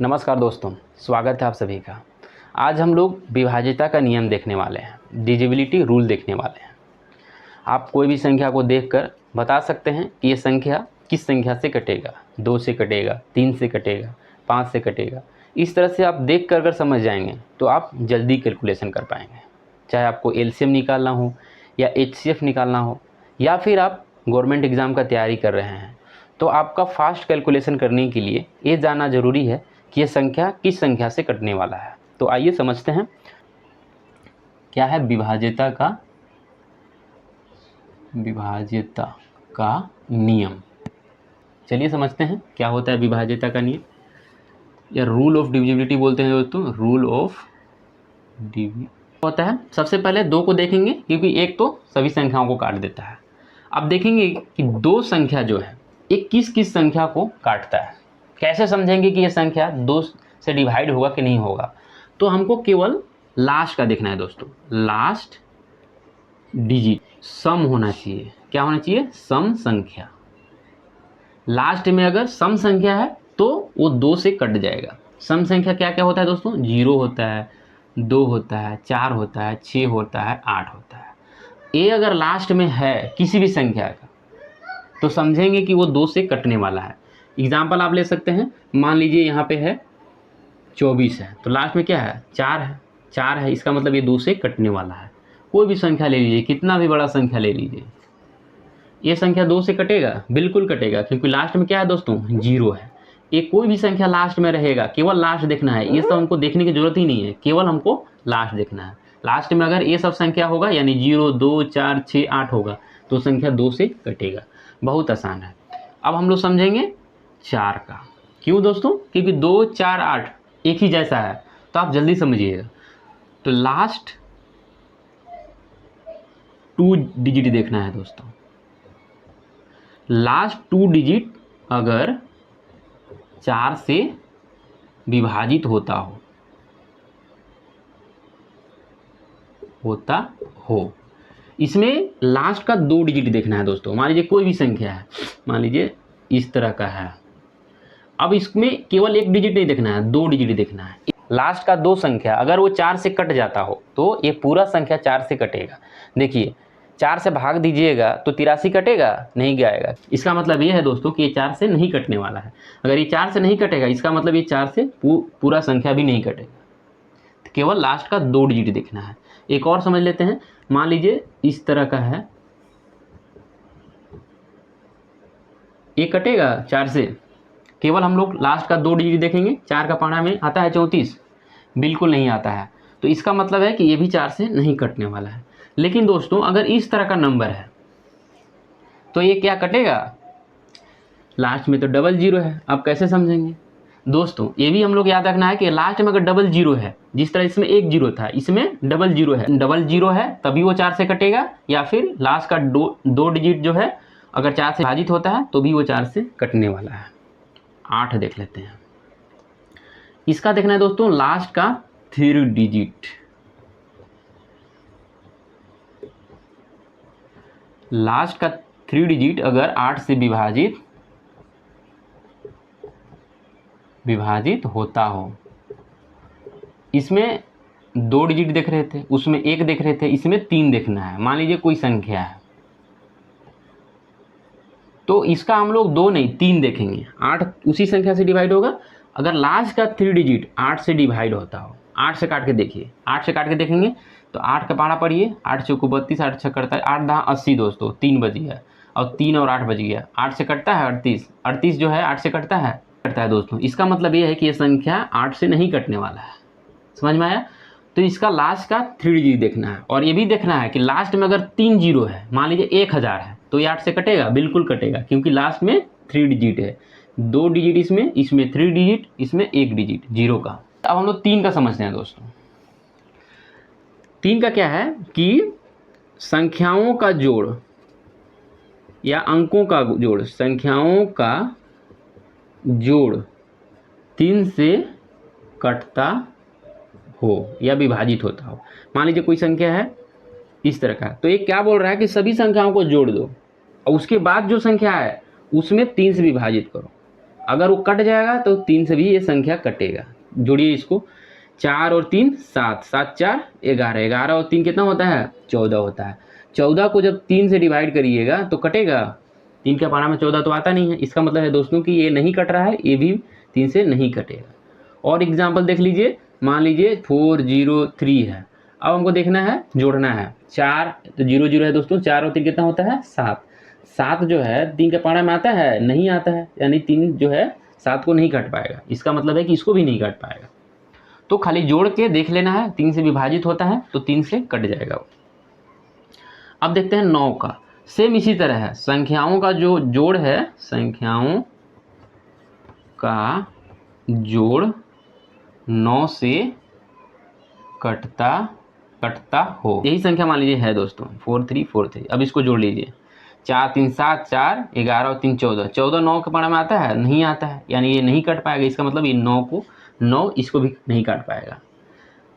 नमस्कार दोस्तों, स्वागत है आप सभी का। आज हम लोग विभाज्यता का नियम देखने वाले हैं, डिविजिबिलिटी रूल देखने वाले हैं। आप कोई भी संख्या को देखकर बता सकते हैं कि ये संख्या किस संख्या से कटेगा, 2 से कटेगा, 3 से कटेगा, 5 से कटेगा। इस तरह से आप देख कर अगर समझ जाएंगे तो आप जल्दी कैलकुलेशन कर पाएंगे। चाहे आपको एलसीएम निकालना हो या एचसीएफ निकालना हो, या फिर आप गवर्नमेंट एग्ज़ाम का तैयारी कर रहे हैं, तो आपका फास्ट कैलकुलेशन करने के लिए ये जानना ज़रूरी है कि ये संख्या किस संख्या से कटने वाला है। तो आइए समझते हैं क्या है विभाज्यता का नियम। चलिए समझते हैं क्या होता है विभाज्यता का नियम या रूल ऑफ डिविजिबिलिटी बोलते हैं दोस्तों। रूल ऑफ डिविजिबिलिटी होता है, सबसे पहले 2 को देखेंगे क्योंकि एक तो सभी संख्याओं को काट देता है। अब देखेंगे कि 2 संख्या जो है एक किस किस संख्या को काटता है। कैसे समझेंगे कि ये संख्या 2 से डिवाइड होगा कि नहीं होगा, तो हमको केवल लास्ट का देखना है दोस्तों। लास्ट डिजिट सम होना चाहिए। क्या होना चाहिए? सम संख्या। लास्ट में अगर सम संख्या है तो वो 2 से कट जाएगा। सम संख्या क्या क्या होता है दोस्तों? 0 होता है, 2 होता है, 4 होता है, 6 होता है, 8 होता है। ये अगर लास्ट में है किसी भी संख्या का तो समझेंगे कि वो 2 से कटने वाला है। एग्जाम्पल आप ले सकते हैं, मान लीजिए यहाँ पे है 24 है, तो लास्ट में क्या है? 4 है, इसका मतलब ये 2 से कटने वाला है। कोई भी संख्या ले लीजिए, कितना भी बड़ा संख्या ले लीजिए, ये संख्या 2 से कटेगा? बिल्कुल कटेगा, क्योंकि लास्ट में क्या है दोस्तों? 0 है। ये कोई भी संख्या लास्ट में रहेगा, केवल लास्ट देखना है। ये सब हमको देखने की जरूरत ही नहीं है, केवल हमको लास्ट देखना है। लास्ट में अगर ये सब संख्या होगा यानी 0, 2, 4, 6, 8 होगा तो संख्या 2 से कटेगा। बहुत आसान है। अब हम लोग समझेंगे 4 का। क्यों दोस्तों? क्योंकि 2, 4, 8 एक ही जैसा है, तो आप जल्दी समझिएगा। तो लास्ट 2 डिजिट देखना है दोस्तों। लास्ट 2 डिजिट अगर 4 से विभाजित होता हो, इसमें लास्ट का 2 डिजिट देखना है दोस्तों। मान लीजिए कोई भी संख्या है, मान लीजिए इस तरह का है। अब इसमें केवल 1 डिजिट नहीं देखना है, 2 डिजिट देखना है। लास्ट का 2 संख्या अगर वो 4 से कट जाता हो तो ये पूरा संख्या 4 से कटेगा। देखिए 4 से भाग दीजिएगा तो 83 कटेगा? नहीं जाएगा। इसका मतलब ये है दोस्तों कि ये 4 से नहीं कटने वाला है। अगर ये 4 से नहीं कटेगा इसका मतलब ये 4 से पूरा संख्या भी नहीं कटेगा। तो केवल लास्ट का 2 डिजिट देखना है। एक और समझ लेते हैं, मान लीजिए इस तरह का है, ये कटेगा 4 से? केवल हम लोग लास्ट का 2 डिजिट देखेंगे। 4 का पाना में आता है 34? बिल्कुल नहीं आता है। तो इसका मतलब है कि ये भी 4 से नहीं कटने वाला है। लेकिन दोस्तों अगर इस तरह का नंबर है तो ये क्या कटेगा? लास्ट में तो डबल 0 है। अब कैसे समझेंगे दोस्तों? ये भी हम लोग याद रखना है कि लास्ट में अगर डबल 0 है, जिस तरह इसमें 1 0 था, इसमें डबल 0 है। डबल 0 है तभी वो 4 से कटेगा, या फिर लास्ट का 2 डिजिट जो है अगर 4 से विभाजित होता है तो भी वो 4 से कटने वाला है। 8 देख लेते हैं। इसका देखना है दोस्तों लास्ट का 3 डिजिट। लास्ट का 3 डिजिट अगर 8 से विभाजित होता हो, इसमें 2 डिजिट देख रहे थे, उसमें 1 देख रहे थे, इसमें 3 देखना है। मान लीजिए कोई संख्या है तो इसका हम लोग 2 नहीं 3 देखेंगे। 8 उसी संख्या से डिवाइड होगा। अगर लास्ट का 3 डिजिट 8 से डिवाइड होता हो, 8 से काट के देखिए, 8 से काट के देखेंगे तो 8 का पाना पढ़िए, 8 चौको 32, 8 छः करता है 8 दहा 80 दोस्तों, 3 बज गया और 3 और 8 बज गया। 8 से कटता है 38, 38 जो है 8 से कटता है दोस्तों। इसका मतलब ये है कि ये संख्या 8 से नहीं कटने वाला है। समझ में आया? तो इसका लास्ट का 3 डिजिट देखना है। और ये भी देखना है कि लास्ट में अगर 3 0 है, मान लीजिए 1000 है, तो ये 8 से कटेगा? बिल्कुल कटेगा, क्योंकि लास्ट में 3 डिजिट है। 2 डिजिट इसमें 3 डिजिट, इसमें 1 डिजिट 0 का। अब हम लोग 3 का समझते हैं दोस्तों। 3 का क्या है कि संख्याओं का जोड़ या अंकों का जोड़, संख्याओं का जोड़ 3 से कटता हो या विभाजित होता हो। मान लीजिए कोई संख्या है इस तरह का, तो ये क्या बोल रहा है कि सभी संख्याओं को जोड़ दो और उसके बाद जो संख्या है उसमें 3 से विभाजित करो। अगर वो कट जाएगा तो 3 से भी ये संख्या कटेगा। जोड़िए इसको, 4 और 3 7, 7 4 11, 11 और 3 कितना होता है 14 होता है। 14 को जब 3 से डिवाइड करिएगा तो कटेगा, 3 के पारा में 14 तो आता नहीं है। इसका मतलब है दोस्तों कि ये नहीं कट रहा है, ये भी 3 से नहीं कटेगा। और एग्जाम्पल देख लीजिए, मान लीजिए 403 है। अब हमको देखना है, जोड़ना है 4 तो 0 0 है दोस्तों, 4 और 3 कितना होता है 7। 7 जो है 3 के पारा में आता है, नहीं आता है, यानी 3 जो है 7 को नहीं काट पाएगा। इसका मतलब है कि इसको भी नहीं काट पाएगा। तो खाली जोड़ के देख लेना है, 3 से विभाजित होता है तो 3 से कट जाएगा वो। अब देखते हैं 9 का, सेम इसी तरह है। संख्याओं का जो जोड़ है, संख्याओं का जोड़ 9 से कटता हो, यही संख्या मान लीजिए है दोस्तों 4343। अब इसको जोड़ लीजिए, 4 3 7 4, 11 और 3 14, 14 9 के पारा में आता है, नहीं आता है, यानी ये नहीं कट पाएगा। इसका मतलब ये 9 इसको भी नहीं काट पाएगा।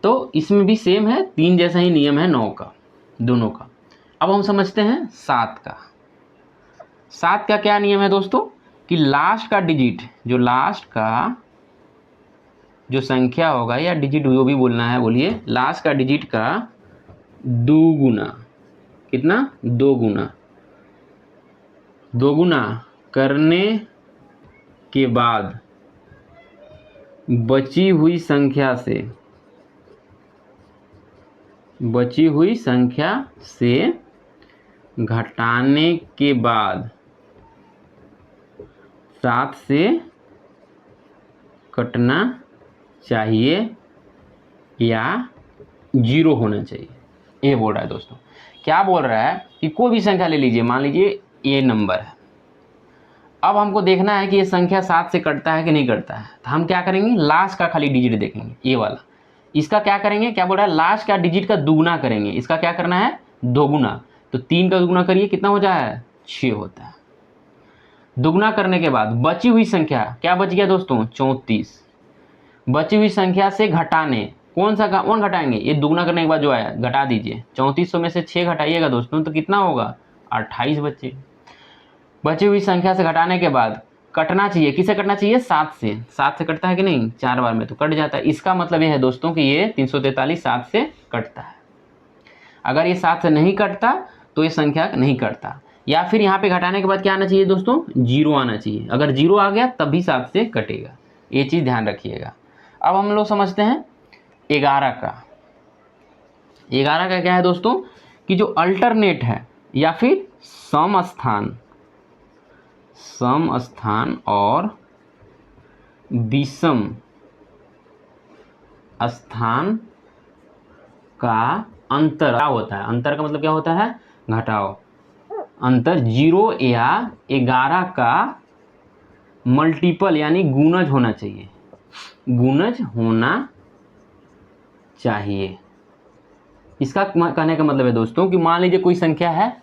तो इसमें भी सेम है, 3 जैसा ही नियम है 9 का, दोनों का। अब हम समझते हैं 7 का। 7 का क्या नियम है दोस्तों कि लास्ट का डिजिट, जो लास्ट का जो संख्या होगा या डिजिट जो भी बोलना है बोलिए, लास्ट का डिजिट का 2 गुना, कितना 2 गुना करने के बाद बची हुई संख्या से घटाने के बाद 7 से कटना चाहिए या 0 होना चाहिए, ये बोल रहा है दोस्तों। क्या बोल रहा है कि कोई भी संख्या ले लीजिए, मान लीजिए ये नंबर है। अब हमको देखना है कि ये संख्या 7 से कटता है कि नहीं कटता है। तो हम क्या करेंगे, लास्ट का खाली डिजिट देखेंगे, ये वाला। इसका क्या करेंगे, क्या बोल रहा है, लास्ट का डिजिट का दुगुना करेंगे। इसका क्या करना है, 2 गुना। तो 3 का दुगुना करिए, कितना हो जाए 6 होता है। दुगुना करने के बाद बची हुई संख्या, क्या बच गया दोस्तों 34। बची हुई संख्या से घटाने, कौन घटाएंगे, ये दुगुना करने के बाद जो आया घटा दीजिए। 3400 में से 6 घटाइएगा दोस्तों तो कितना होगा 28 बचे। बची हुई संख्या से घटाने के बाद कटना चाहिए, किसे कटना चाहिए 7 से। 7 से कटता है कि नहीं, 4 बार में तो कट जाता है। इसका मतलब ये है दोस्तों कि ये 343 7 से कटता है। अगर ये 7 से नहीं कटता तो ये संख्या नहीं कटता। या फिर यहाँ पे घटाने के बाद क्या आना चाहिए दोस्तों, 0 आना चाहिए। अगर 0 आ गया तब भी 7 से कटेगा, ये चीज़ ध्यान रखिएगा। अब हम लोग समझते हैं 11 का। 11 का क्या है दोस्तों कि जो अल्टरनेट है या फिर सम स्थान और विषम स्थान का अंतर क्या होता है। अंतर का मतलब क्या होता है, घटाओ। अंतर 0 या 11 का मल्टीपल यानी गुणज होना चाहिए, गुणज होना चाहिए। इसका कहने का मतलब है दोस्तों कि मान लीजिए कोई संख्या है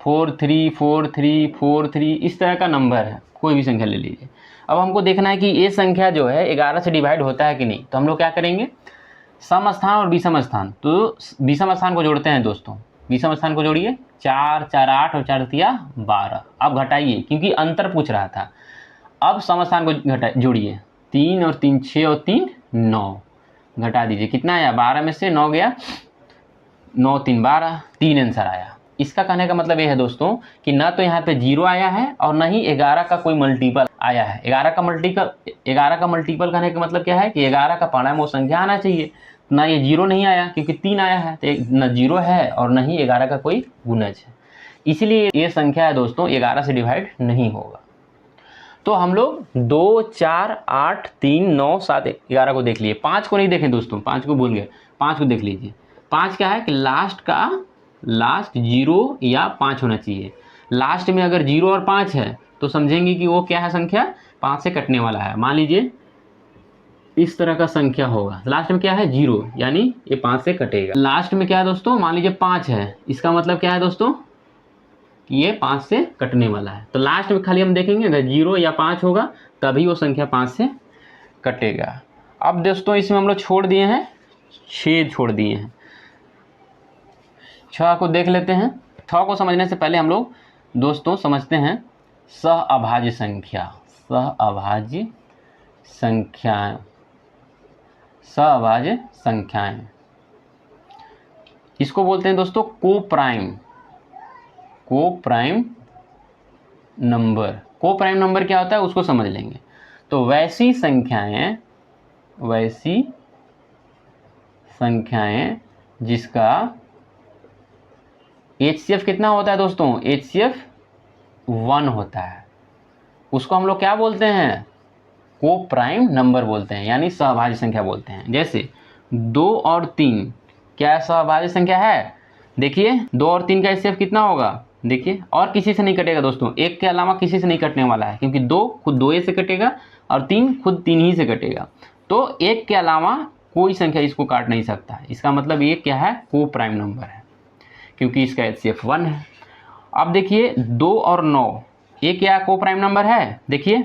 434343, इस तरह का नंबर है, कोई भी संख्या ले लीजिए। अब हमको देखना है कि ये संख्या जो है 11 से डिवाइड होता है कि नहीं। तो हम लोग क्या करेंगे, सम स्थान और विषम स्थान। तो विषम स्थान को जोड़ते हैं दोस्तों, विषम स्थान को जोड़िए, 4 4 8 और 4 तिया 12। अब घटाइए क्योंकि अंतर पूछ रहा था। अब सम स्थान को जोड़िए, 3 और 3 6 और 3 9, घटा दीजिए, कितना आया 12 में से 9 गया, 9 3 12, 3 आंसर आया। इसका कहने का मतलब ये है दोस्तों कि ना तो यहाँ पे 0 आया है और ना ही 11 का कोई मल्टीपल आया है। 11 का मल्टीपल कहने का मतलब क्या है कि 11 का पारामो संख्या आना चाहिए। ना ये 0 नहीं आया क्योंकि 3 आया है, तो ना 0 है और ना ही 11 का कोई गुणज है। इसलिए ये संख्या है दोस्तों 11 से डिवाइड नहीं होगा। तो हम लोग 2 4 8 3 9 7 11 को देख लिए। 5 को नहीं देखें दोस्तों, 5 को भूल गए, 5 को देख लीजिए। 5 क्या है कि लास्ट 0 या 5 होना चाहिए। लास्ट में अगर 0 और 5 है तो समझेंगे कि वो क्या है, संख्या 5 से कटने वाला है। मान लीजिए इस तरह का संख्या होगा, लास्ट में क्या है 0, यानी ये 5 से कटेगा। लास्ट में क्या है दोस्तों, मान लीजिए 5 है, इसका मतलब क्या है दोस्तों कि ये 5 से कटने वाला है। तो लास्ट में खाली हम देखेंगे अगर 0 या 5 होगा तभी वो संख्या 5 से कटेगा। अब दोस्तों इसमें हम लोग छोड़ दिए हैं, 6 छोड़ दिए हैं। 6 को देख लेते हैं। 6 को समझने से पहले हम लोग दोस्तों समझते हैं सहअभाज्य संख्या। सहअभाज्य संख्याएं, सहअभाज्य संख्याएं, इसको बोलते हैं दोस्तों coprime, coprime number. Coprime number क्या होता है उसको समझ लेंगे। तो वैसी संख्याएं, वैसी संख्याएं जिसका HCF कितना होता है दोस्तों, HCF 1 होता है, उसको हम लोग क्या बोलते हैं, कोप्राइम नंबर बोलते हैं, यानी सहभाज्य संख्या बोलते हैं। जैसे 2 और 3 क्या सहभाज्य संख्या है, देखिए 2 और 3 का HCF कितना होगा, देखिए, और किसी से नहीं कटेगा दोस्तों, एक के अलावा किसी से नहीं कटने वाला है, क्योंकि 2 खुद 2 से कटेगा और 3 खुद 3 ही से कटेगा, तो एक के अलावा कोई संख्या इसको काट नहीं सकता है। इसका मतलब ये क्या है, कोप्राइम नंबर है, क्योंकि इसका HCF 1 है। अब देखिए 2 और 9, ये क्या कोप्राइम नंबर है, देखिए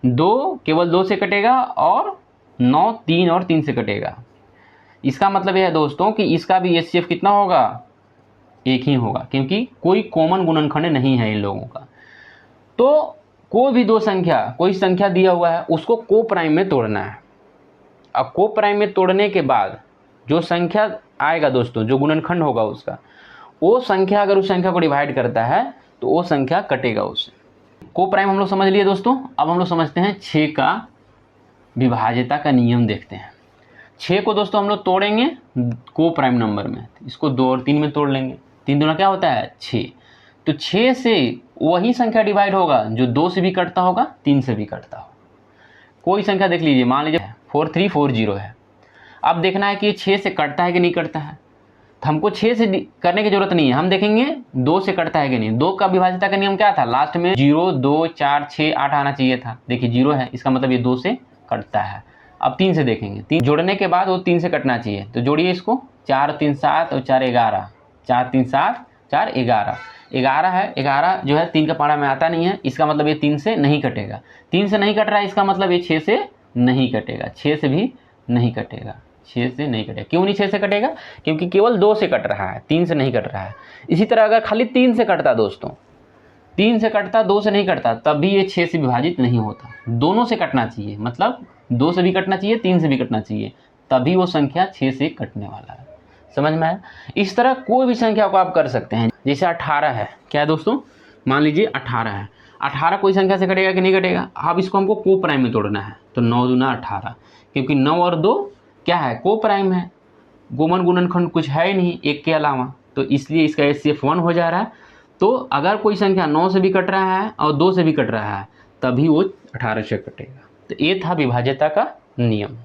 2 केवल 2 से कटेगा और 9 3 और 3 से कटेगा। इसका मतलब यह है दोस्तों कि इसका भी HCF कितना होगा, 1 ही होगा, क्योंकि कोई कॉमन गुणनखंड नहीं है इन लोगों का। तो कोई भी दो संख्या, कोई संख्या दिया हुआ है, उसको कोप्राइम में तोड़ना है। अब कोप्राइम में तोड़ने के बाद जो संख्या आएगा दोस्तों, जो गुणनखंड होगा उसका, वो संख्या अगर उस संख्या को डिवाइड करता है तो वो संख्या कटेगा उससे। कोप्राइम हम लोग समझ लिए दोस्तों। अब हम लोग समझते हैं 6 का विभाज्यता का नियम देखते हैं। 6 को दोस्तों हम लोग तोड़ेंगे कोप्राइम नंबर में, इसको 2 और 3 में तोड़ लेंगे। 3 दूना क्या होता है 6, तो 6 से वही संख्या डिवाइड होगा जो 2 से भी कटता होगा, 3 से भी कटता होगा। कोई संख्या देख लीजिए, मान लीजिए 4340 है। अब देखना है कि 6 से कटता है कि नहीं कटता है, तो हमको 6 से करने की जरूरत नहीं है, हम देखेंगे 2 से कटता है कि नहीं। 2 का विभाज्यता का नियम क्या था, लास्ट में 0 2 4 6 8 आना चाहिए था, देखिए 0 है, इसका मतलब ये 2 से कटता है। अब 3 से देखेंगे, 3 जोड़ने के बाद वो 3 से कटना चाहिए, तो जोड़िए इसको, 4 3 7 और 4 11, 4 3 7 4 11, 11 है, 11 जो है 3 का पारा में आता नहीं है, इसका मतलब ये 3 से नहीं कटेगा। 3 से नहीं कट रहा है, इसका मतलब ये 6 से नहीं कटेगा, 6 से भी नहीं कटेगा, 6 से नहीं कटेगा। क्यों नहीं 6 से कटेगा, क्योंकि केवल 2 से कट रहा है, 3 से नहीं कट रहा है। इसी तरह अगर खाली 3 से कटता दोस्तों, 3 से कटता 2 से नहीं कटता, तब भी ये 6 से विभाजित नहीं होता। दोनों से कटना चाहिए, मतलब 2 से भी कटना चाहिए, 3 से भी कटना चाहिए, तभी वो संख्या 6 से कटने वाला है। समझ में आया। इस तरह कोई भी संख्या को आप कर सकते हैं। जैसे 18 है, क्या है दोस्तों, मान लीजिए 18 है, 18 कोई संख्या से कटेगा कि नहीं कटेगा। अब इसको हमको कोप्राइम में तोड़ना है, तो 9 दूना 18, क्योंकि 9 और 2 क्या है, कोप्राइम है, गोमन गुणनखंड कुछ है ही नहीं एक के अलावा, तो इसलिए इसका HCF 1 हो जा रहा है। तो अगर कोई संख्या 9 से भी कट रहा है और 2 से भी कट रहा है, तभी वो 18 से कटेगा। तो ये था विभाज्यता का नियम।